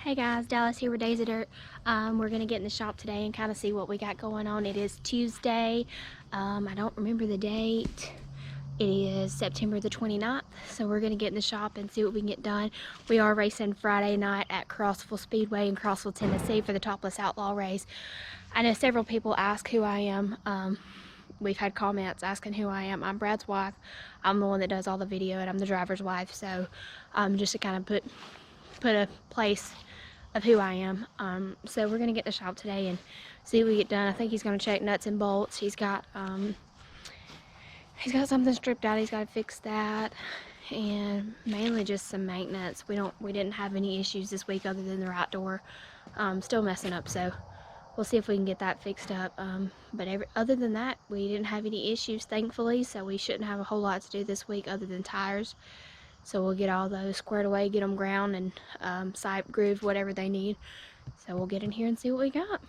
Hey guys, Dallas here with Daisy Dirt. We're going to get in the shop today and kind of see what we got going on. It is Tuesday. I don't remember the date. It is September the 29th. So we're going to get in the shop and see what we can get done. We are racing Friday night at Crossville Speedway in Crossville, Tennessee for the Topless Outlaw race. I know several people ask who I am. We've had comments asking who I am. I'm Brad's wife. I'm the one that does all the video and I'm the driver's wife. So just to kind of put a place of who I am. So we're gonna get in the shop today and see what we get done. I think he's gonna check nuts and bolts. He's got something stripped out. He's got to fix that, and mainly just some maintenance. We didn't have any issues this week other than the right door still messing up. So we'll see if we can get that fixed up. But other than that, we didn't have any issues, thankfully. So we shouldn't have a whole lot to do this week other than tires. So we'll get all those squared away, get them ground and side groove, whatever they need. So we'll get in here and see what we got.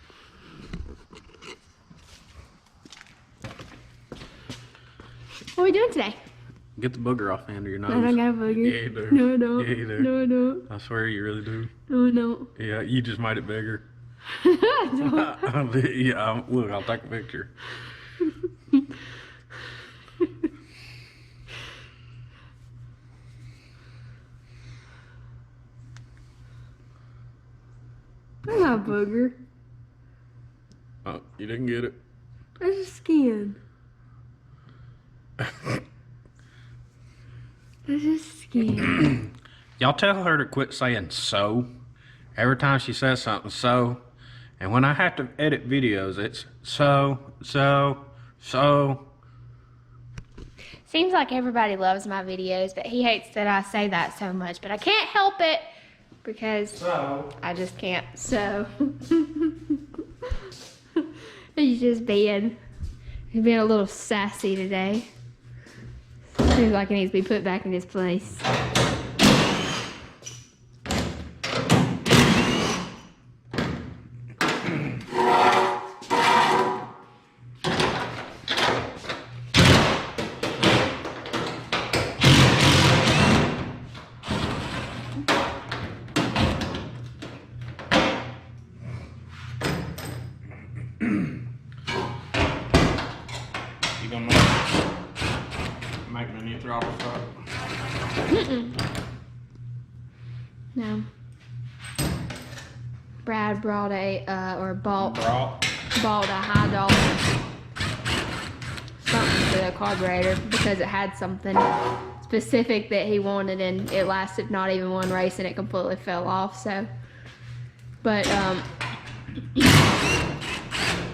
What are we doing today? Get the booger off under your nose. I don't got a booger. Yeah, you do. No, I don't. Yeah, you do. No, I don't. I swear you really do. No, I don't. Yeah, you just made it bigger. I don't. Yeah, look, I'll take a picture. That's not a booger. Oh, you didn't get it. That's just skin. That's just skin. Y'all tell her to quit saying so. Every time she says something, so. And when I have to edit videos, it's so. Seems like everybody loves my videos, but he hates that I say that so much. But I can't help it because I just can't. So he's just being a little sassy today. Seems like it needs to be put back in his place. You gonna make my new throttle start? No. Brad brought bought a high dollar something for the carburetor because it had something specific that he wanted, and it lasted not even one race and it completely fell off. So, but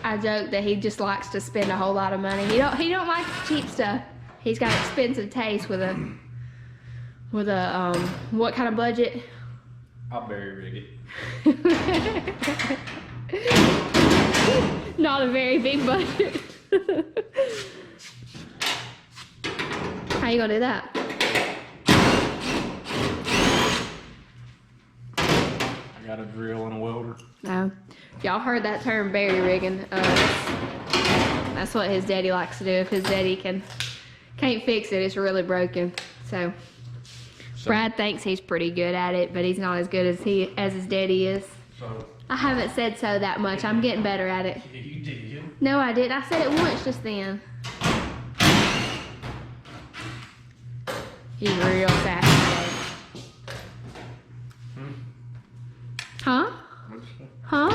I joke that he just likes to spend a whole lot of money. He don't like cheap stuff. He's got expensive taste with a what kind of budget? I'll bury Ricky. Not a very big budget. How you gonna do that? I got a drill and a welder. No. Y'all heard that term, berry rigging. That's what his daddy likes to do. If his daddy can't fix it, it's really broken. So Brad thinks he's pretty good at it, but he's not as good as his daddy is. So I haven't said so that much. I'm getting better at it. you did. No, I didn't. I said it once just then. He's real fast today. Huh? What'd you say? Huh?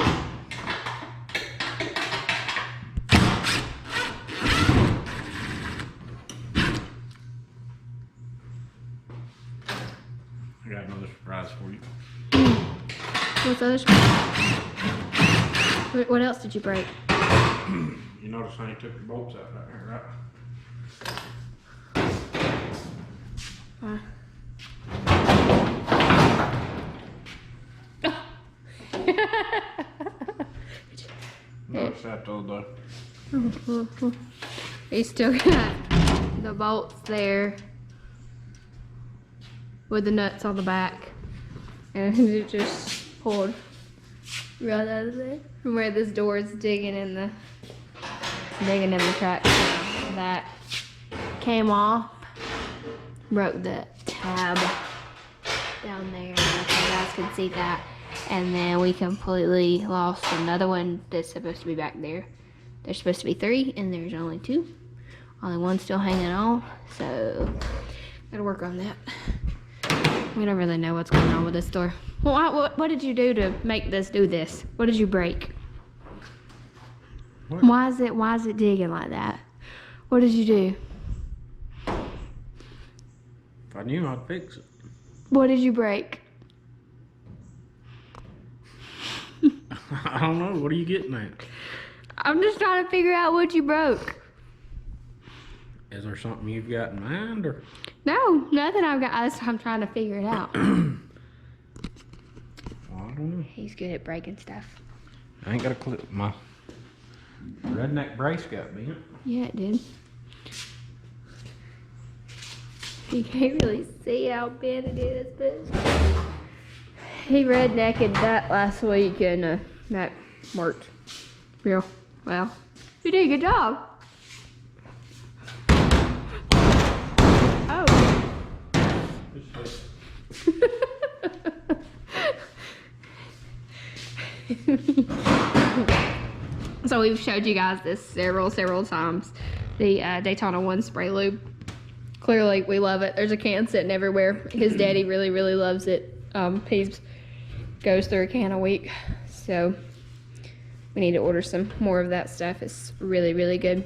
I got another surprise for you. What's the other surprise? What else did you break? You notice how you took your bolts out right here, right? Notice that the other day. He's still got the bolts there with the nuts on the back, and it just pulled right out of there from where this door is digging in the track. That came off, broke the tab down there. I don't know if you guys can see that. And then we completely lost another one that's supposed to be back there. There's supposed to be 3 and there's only 2. Only 1 still hanging on, so gotta work on that. We don't really know what's going on with this door. Well, what did you do to make this do this? What did you break? What? Why is it digging like that? What did you do? If I knew, I'd fix it. What did you break? I don't know. What are you getting at? I'm just trying to figure out what you broke. Is there something you've got in mind, or? No, nothing I've got. I'm trying to figure it out. Well, I don't know. He's good at breaking stuff. I ain't got a clue. My redneck brace got bent. Yeah, it did. You can't really see how bad it is, but he rednecked that last week, and that worked real well. You did a good job. Oh. So we've showed you guys this several times. The Daytona 1 spray lube. Clearly, we love it. There's a can sitting everywhere. His daddy really, really loves it. He goes through a can a week. So we need to order some more of that stuff. It's really, really good.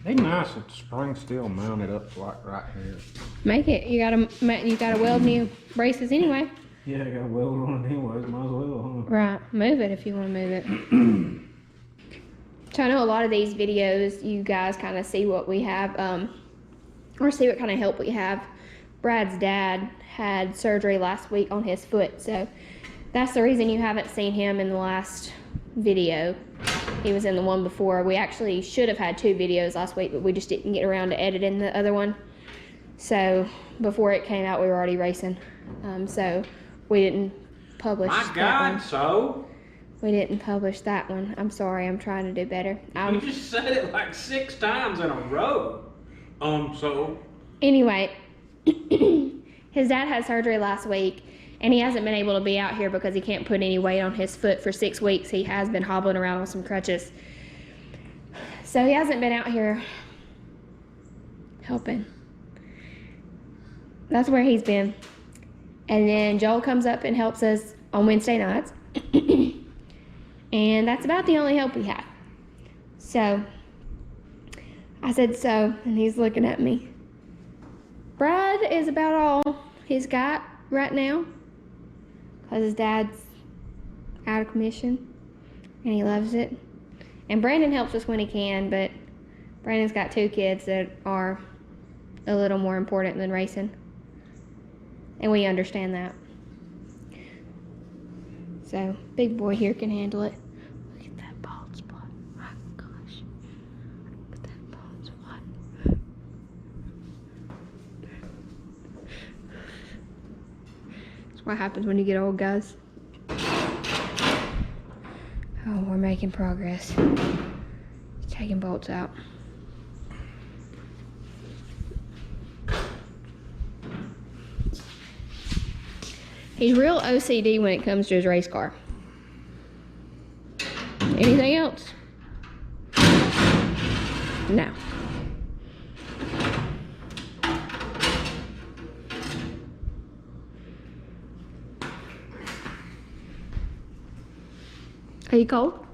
They nice if the spring's still mounted up like right here. Make it. You gotta weld new braces anyway. Yeah, I got a weld on it anyways. Might as well, huh? Right. Move it if you want to move it. So I know a lot of these videos, you guys kind of see what we have, or see what kind of help we have. Brad's dad had surgery last week on his foot, so that's the reason you haven't seen him in the last video. He was in the one before. We actually should have had 2 videos last week, but we just didn't get around to editing the other one. So before it came out, we were already racing. So we didn't publish that one. So? We didn't publish that one. I'm sorry, I'm trying to do better. You just said it like 6 times in a row. So? Anyway, his dad had surgery last week, and he hasn't been able to be out here because he can't put any weight on his foot for 6 weeks. He has been hobbling around on some crutches. So he hasn't been out here helping. That's where he's been. And then Joel comes up and helps us on Wednesday nights. And that's about the only help we have. So I said so, and he's looking at me. Brad is about all he's got right now because his dad's out of commission and he loves it. And Brandon helps us when he can, but Brandon's got 2 kids that are a little more important than racing. And we understand that. So, big boy here can handle it. Look at that bald spot. My gosh. Look at that bald spot. That's what happens when you get old, guys. Oh, we're making progress. Taking bolts out. He's real OCD when it comes to his race car. Anything else? No. Are you cold?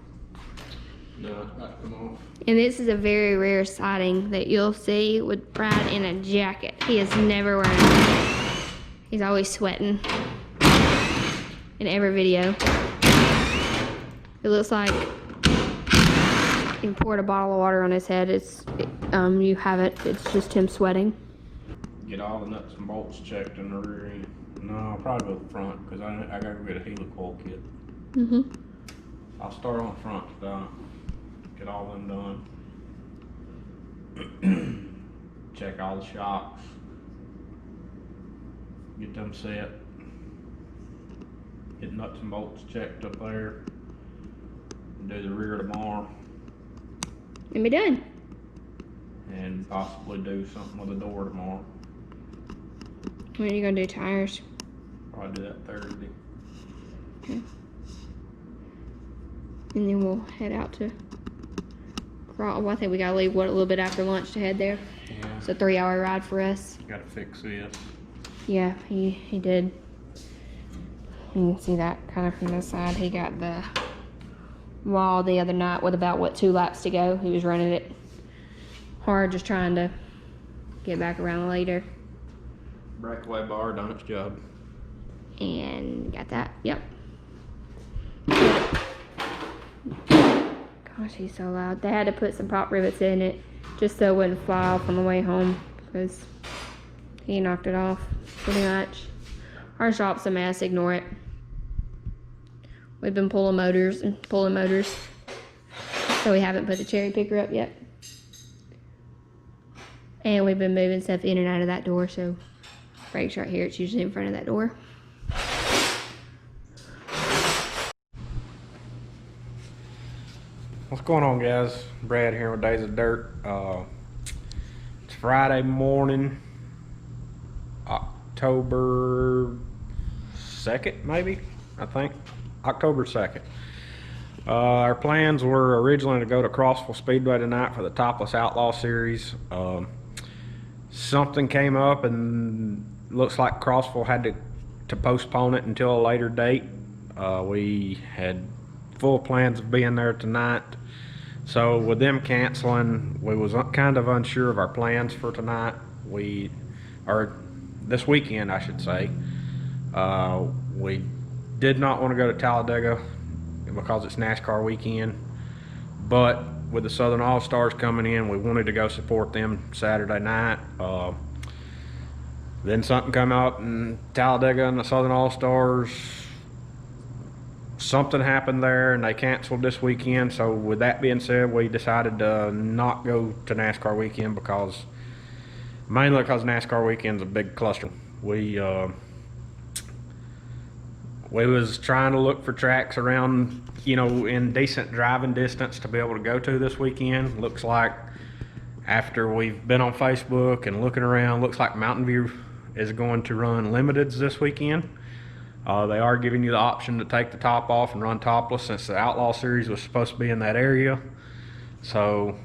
No, it's about to come off. And this is a very rare sighting that you'll see with Brad in a jacket. He is never wearing a jacket. He's always sweating. In every video. It looks like you poured a bottle of water on his head. You haven't. It's just him sweating. Get all the nuts and bolts checked in the rear end. No, I'll probably go front because I gotta go get a helicoil kit. I'll start on front though. Get all them done. Check all the shocks. Get them set. Get nuts and bolts checked up there. Do the rear tomorrow. And be done. And possibly do something with the door tomorrow. When are you gonna do tires? probably do that Thursday. Okay. And then we'll head out to Well, I think we gotta leave, a little bit after lunch to head there. Yeah. It's a 3-hour ride for us. Gotta fix this. Yeah, he did. You can see that kind of from this side. He got the wall the other night with about, 2 laps to go. He was running it hard, just trying to get back around later. Breakaway bar done its job. And got that, yep. Gosh, he's so loud. They had to put some pop rivets in it just so it wouldn't fly off on the way home because he knocked it off pretty much. Our shop's a mess, ignore it. We've been pulling motors, so we haven't put the cherry picker up yet. And we've been moving stuff in and out of that door, so brakes right here. It's usually in front of that door. What's going on, guys? Brad here with Days of Dirt. It's Friday morning, October 2nd, maybe, I think. October 2nd. Our plans were originally to go to Crossville Speedway tonight for the Topless Outlaw series. Something came up and looks like Crossville had to postpone it until a later date. We had full plans of being there tonight. So with them canceling, we was kind of unsure of our plans for tonight. Or this weekend, I should say. We did not want to go to Talladega because it's NASCAR weekend. But with the Southern All-Stars coming in, we wanted to go support them Saturday night. Then something come up in Talladega and the Southern All-Stars. Something happened there and they canceled this weekend. So with that being said, we decided to not go to NASCAR weekend mainly because NASCAR weekend's a big cluster. We was trying to look for tracks around, in decent driving distance to be able to go to this weekend. Looks like after we've been on Facebook and looking around, looks like Mountain View is going to run limiteds this weekend. They are giving you the option to take the top off and run topless since the Outlaw series was supposed to be in that area. So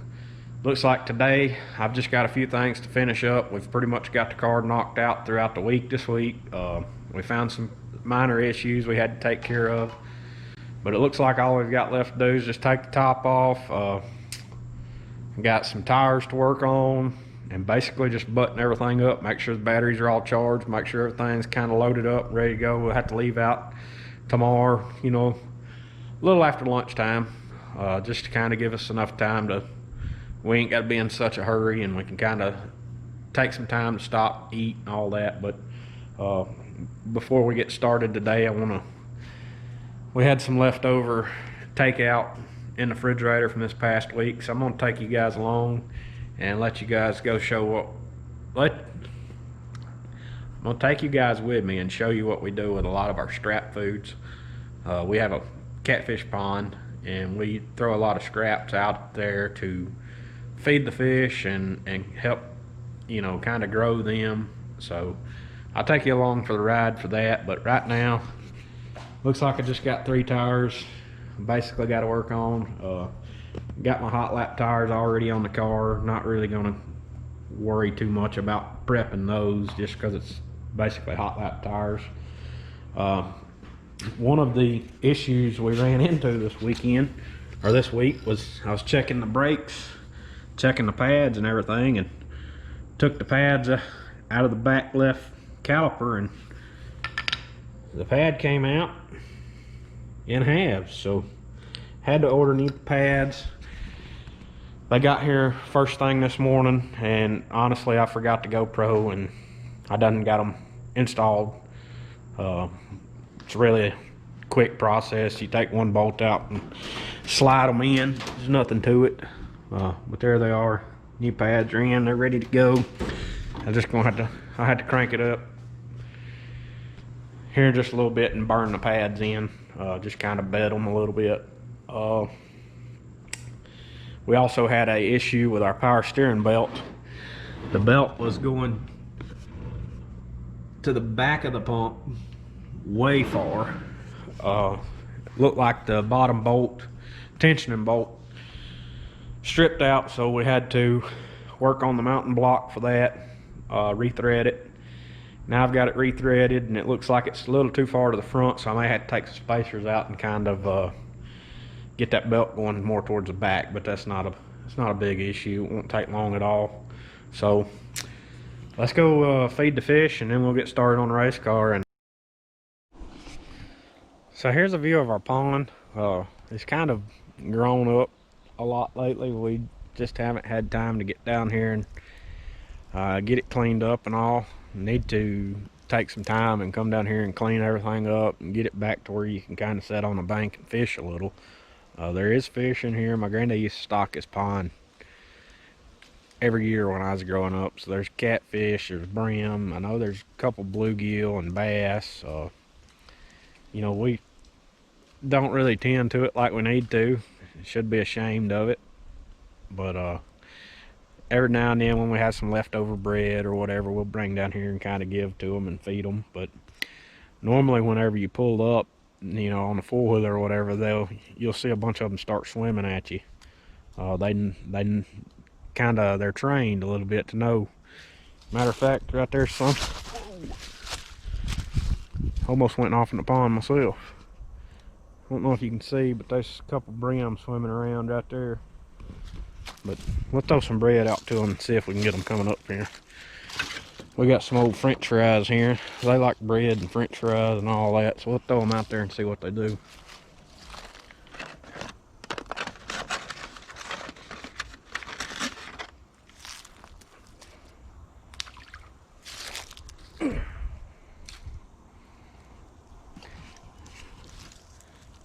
looks like today I've just got a few things to finish up. We've pretty much got the car knocked out throughout the week this week. We found some minor issues we had to take care of, but it looks like all we've got left to do is just take the top off. Got some tires to work on and basically just button everything up, make sure the batteries are all charged, make sure everything's kind of loaded up, ready to go. We'll have to leave out tomorrow, a little after lunchtime, just to kind of give us enough time we ain't got to be in such a hurry and we can kind of take some time to stop, eat, and all that. But before we get started today, we had some leftover takeout in the refrigerator from this past week, so I'm going to take you guys along and let you guys go I'm going to take you guys with me and show you what we do with a lot of our scrap foods. We have a catfish pond and we throw a lot of scraps out there to feed the fish and help, kind of grow them. So I'll take you along for the ride for that. But right now, looks like I just got 3 tires. Basically got to work on. Got my hot lap tires already on the car. Not really going to worry too much about prepping those just because it's basically hot lap tires. One of the issues we ran into this week was I was checking the brakes, checking the pads and everything, and took the pads out of the back left caliper, and the pad came out in halves, so had to order new pads. They got here first thing this morning, and honestly I forgot the GoPro and I done got them installed. It's really a quick process. You take one bolt out and slide them in. There's nothing to it, but there they are. New pads are in, they're ready to go. I had to crank it up here in just a little bit and burn the pads in, just kind of bed them a little bit. We also had a issue with our power steering belt. The belt was going to the back of the pump way far. Looked like the bottom bolt, tensioning bolt, stripped out, so we had to work on the mounting block for that, rethread it. Now I've got it rethreaded, and it looks like it's a little too far to the front, so I may have to take some spacers out and kind of get that belt going more towards the back. But it's not a big issue. It won't take long at all. So let's go feed the fish, and then we'll get started on the race car. And so here's a view of our pond. It's kind of grown up a lot lately. We just haven't had time to get down here and get it cleaned up and all. Need to take some time and come down here and clean everything up and get it back to where you can kind of sit on the bank and fish a little. There is fish in here. My granddad used to stock this pond every year when I was growing up. So there's catfish, there's brim. I know there's a couple bluegill and bass. You know, we don't really tend to it like we need to. Should be ashamed of it. But every now and then when we have some leftover bread or whatever, we'll bring down here and kind of give to them and feed them. But normally whenever you pull up, you know, on the four-wheeler or whatever, you'll see a bunch of them start swimming at you. They kind of, they're trained a little bit to know. Matter of fact, right there's some. Almost went off in the pond myself. I don't know if you can see, but there's a couple brim swimming around right there. But we'll throw some bread out to them and see if we can get them coming up here. We got some old french fries here. They like bread and french fries and all that, so we'll throw them out there and see what they do.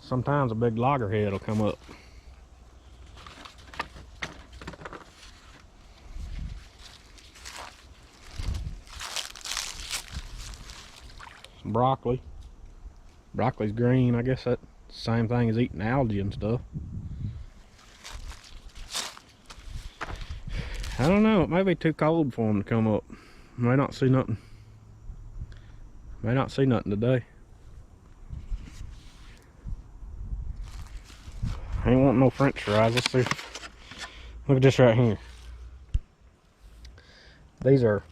Sometimes a big loggerhead will come up. Some broccoli. Broccoli's green. I guess that's the same thing as eating algae and stuff. I don't know. It may be too cold for them to come up. May not see nothing. May not see nothing today. I ain't wanting no french fries. Let's see. Look at this right here. These are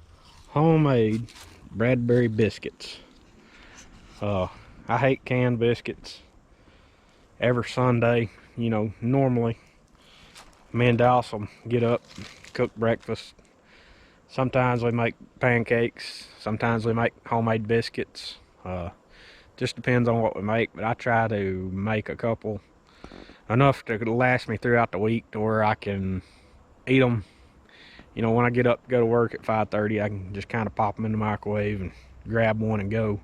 homemade Bradbury biscuits. I hate canned biscuits. Every Sunday, you know, normally me and Dallas will get up, cook breakfast. Sometimes we make pancakes. Sometimes we make homemade biscuits. Just depends on what we make, but I try to make a couple enough to last me throughout the week to where I can eat them. You know, when I get up, go to work at 5:30, I can just kind of pop them in the microwave and grab one and go.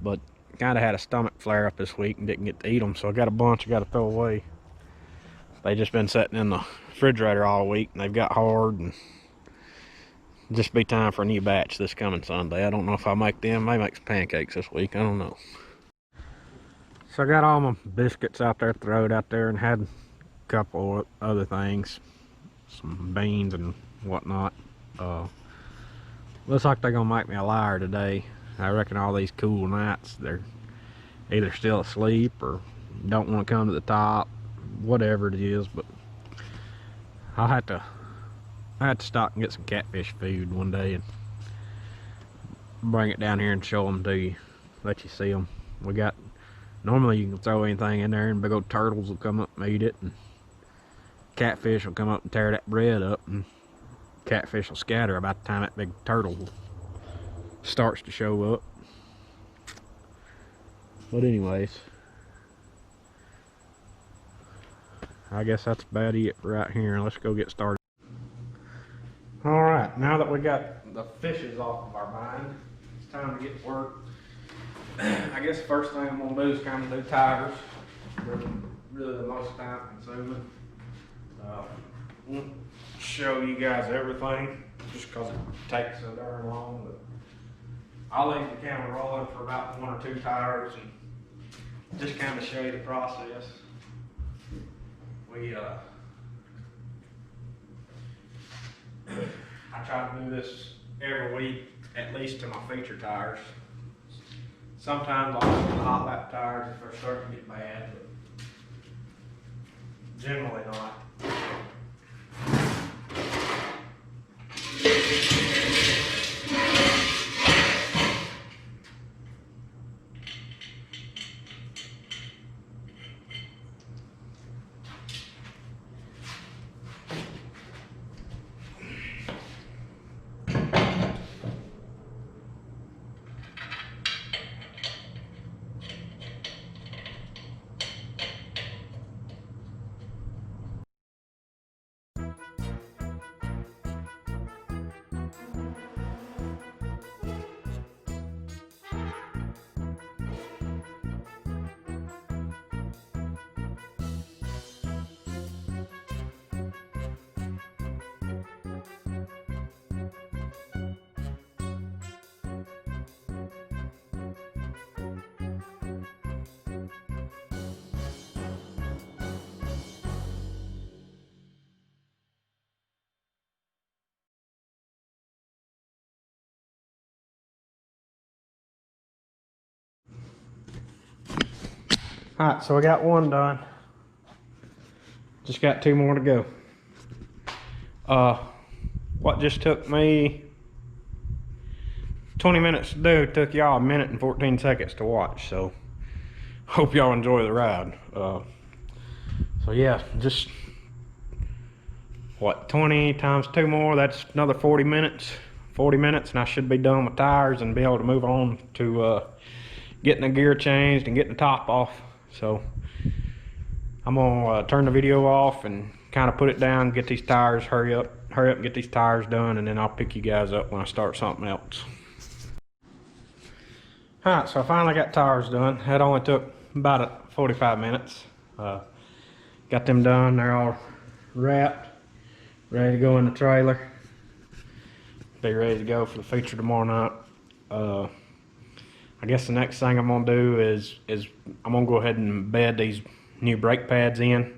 But kind of had a stomach flare up this week and didn't get to eat them, so I got a bunch I got to throw away. They just been sitting in the refrigerator all week and they've got hard, and just be time for a new batch this coming Sunday. I don't know if I'll make them. I may make some pancakes this week. I don't know. So I got all my biscuits out there, throwed out there, and had a couple other things, some beans and whatnot. Looks like they're gonna make me a liar today. I reckon all these cool nights they're either still asleep or don't want to come to the top, whatever it is. But I had to stop and get some catfish food one day and bring it down here and show them to you, let you see them. We got, normally you can throw anything in there and big old turtles will come up and eat it, and catfish will come up and tear that bread up, and catfish will scatter about the time that big turtle starts to show up. But anyways, I guess that's about it right here. Let's go get started. All right, now that we got the fishes off of our mind, it's time to get to work. I guess the first thing I'm gonna do is kind of do tires. Really the most time consuming. Won't show you guys everything just because it takes so darn long. But I'll leave the camera rolling for about 1 or 2 tires and just kind of show you the process. I try to do this every week, at least to my feature tires. Sometimes I'll put the hot lap tires if they're starting to get bad, but generally not. Alright, so we got one done. Just got 2 more to go. What just took me 20 minutes to do took y'all 1 minute and 14 seconds to watch, so hope y'all enjoy the ride. So yeah, just what, 20 times 2 more, that's another 40 minutes. 40 minutes and I should be done with tires and be able to move on to getting the gear changed and getting the top off. So I'm gonna turn the video off and kind of put it down, get these tires, hurry up and get these tires done, and then I'll pick you guys up when I start something else. Alright, so I finally got tires done. That only took about 45 minutes. Got them done, they're all wrapped, ready to go in the trailer. Be ready to go for the feature tomorrow night. I guess the next thing I'm gonna do is I'm gonna go ahead and bed these new brake pads in.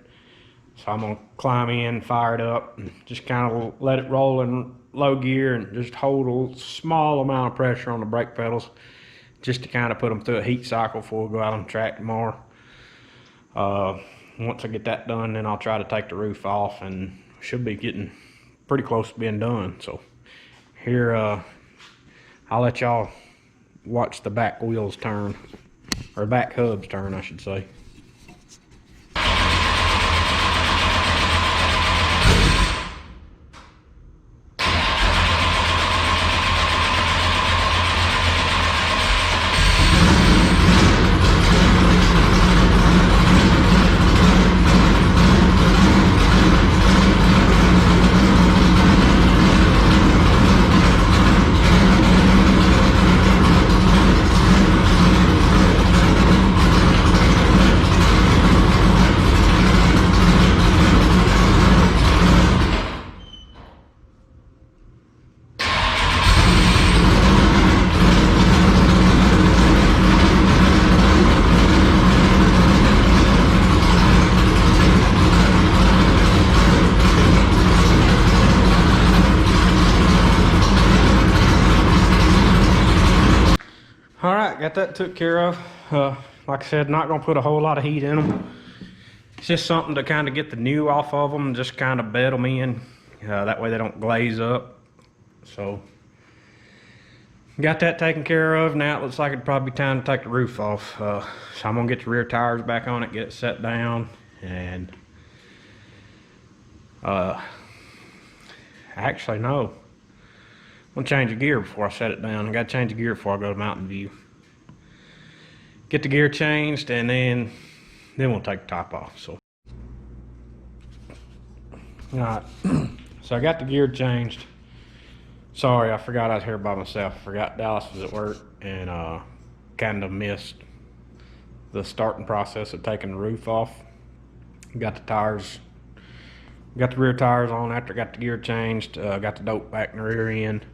So I'm gonna climb in, fire it up, and just kind of let it roll in low gear and just hold a small amount of pressure on the brake pedals just to kind of put them through a heat cycle before we go out on the track tomorrow. Once I get that done, then I'll try to take the roof off, and should be getting pretty close to being done. So here, I'll let y'all watch the back wheels turn, or back hubs turn, I should say. Alright, got that took care of. Like I said, not gonna put a whole lot of heat in them. It's just something to kind of get the new off of them and just kind of bed them in. That way they don't glaze up. So, got that taken care of. Now it looks like it'd probably be time to take the roof off. So I'm gonna get the rear tires back on it, get it set down, and actually no. I'm gonna change the gear before I set it down. I gotta change the gear before I go to Mountain View. Get the gear changed, and then we'll take the top off. So, alright. So I got the gear changed. Sorry, I forgot I was here by myself. I forgot Dallas was at work, and kind of missed the starting process of taking the roof off. Got the tires, got the rear tires on after I got the gear changed. Got the dope back in the rear end.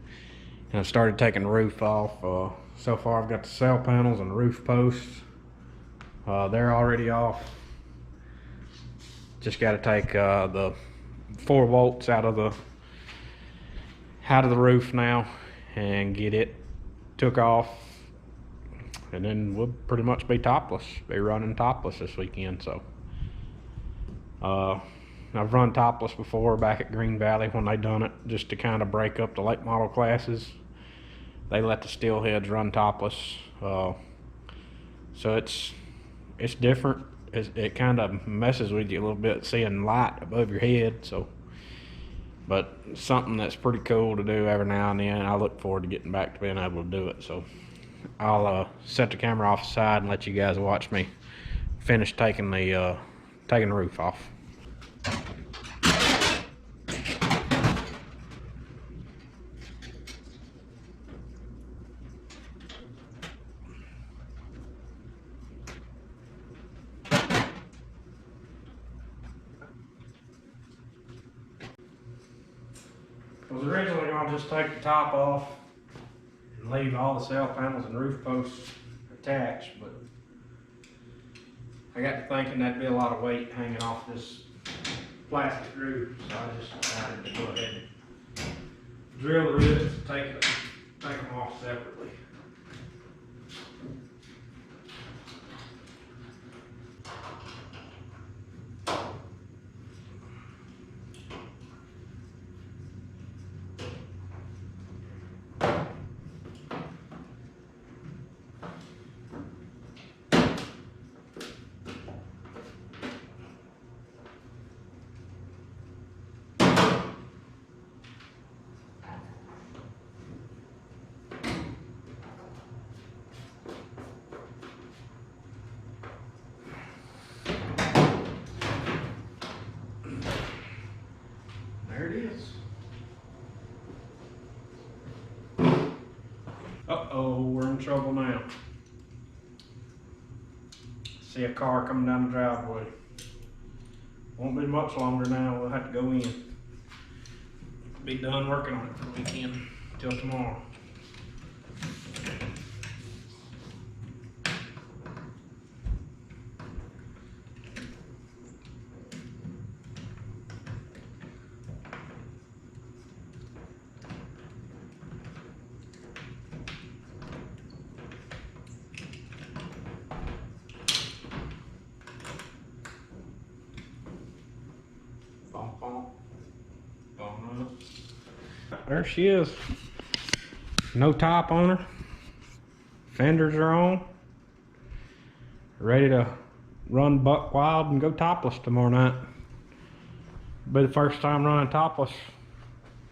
And I started taking the roof off. So far I've got the cell panels and the roof posts. They're already off. Just got to take the 4 bolts out of the roof now and get it took off. and then we'll pretty much be topless, be running topless this weekend. So I've run topless before back at Green Valley when they done it, just to kind of break up the late model classes. They let the steelheads run topless, so it's different. It kind of messes with you a little bit, seeing light above your head. So, but something that's pretty cool to do every now and then. I look forward to getting back to being able to do it. So I'll set the camera off the side and let you guys watch me finish taking the roof off. I was originally going to just take the top off and leave all the sail panels and roof posts attached, but I got to thinking that'd be a lot of weight hanging off this plastic roof, so I just decided to go ahead and drill the rivets and take them off separately. There it is. Uh-oh, we're in trouble now. See a car coming down the driveway. Won't be much longer now, we'll have to go in. Be done working on it for the weekend, till tomorrow. There she is. No top on her. Fenders are on. Ready to run buck wild and go topless tomorrow night. Be the first time running topless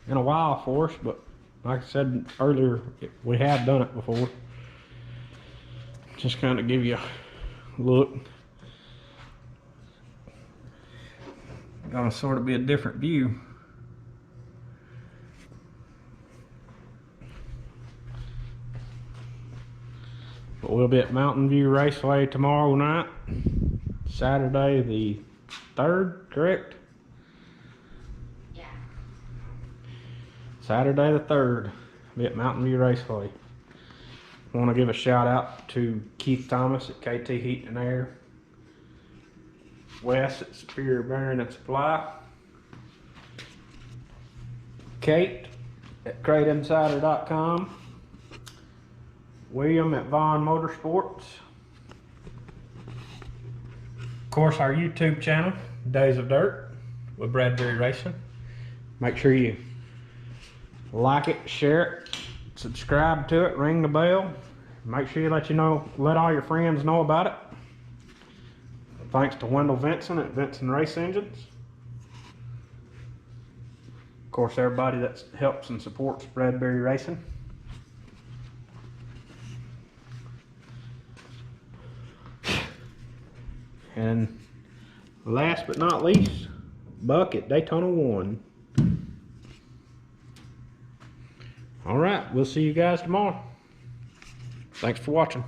in a while for us, but like I said earlier, we have done it before. Just kind of give you a look. Gonna sort of be a different view. But we'll be at Mountain View Raceway tomorrow night, Saturday the 3rd, correct? Yeah. Saturday the 3rd, be at Mountain View Raceway. I want to give a shout out to Keith Thomas at KT Heat and Air, Wes at Superior Bearing and Supply, Kate at CrateInsider.com, William at Vaughn Motorsports, of course our YouTube channel, Days of Dirt with Bradbury Racing. Make sure you like it, share it, subscribe to it, ring the bell. Make sure you let all your friends know about it. Thanks to Wendell Vinson at Vinson Race Engines. Of course, everybody that helps and supports Bradbury Racing. And last but not least, Buck at Daytona 1. All right, we'll see you guys tomorrow. Thanks for watching.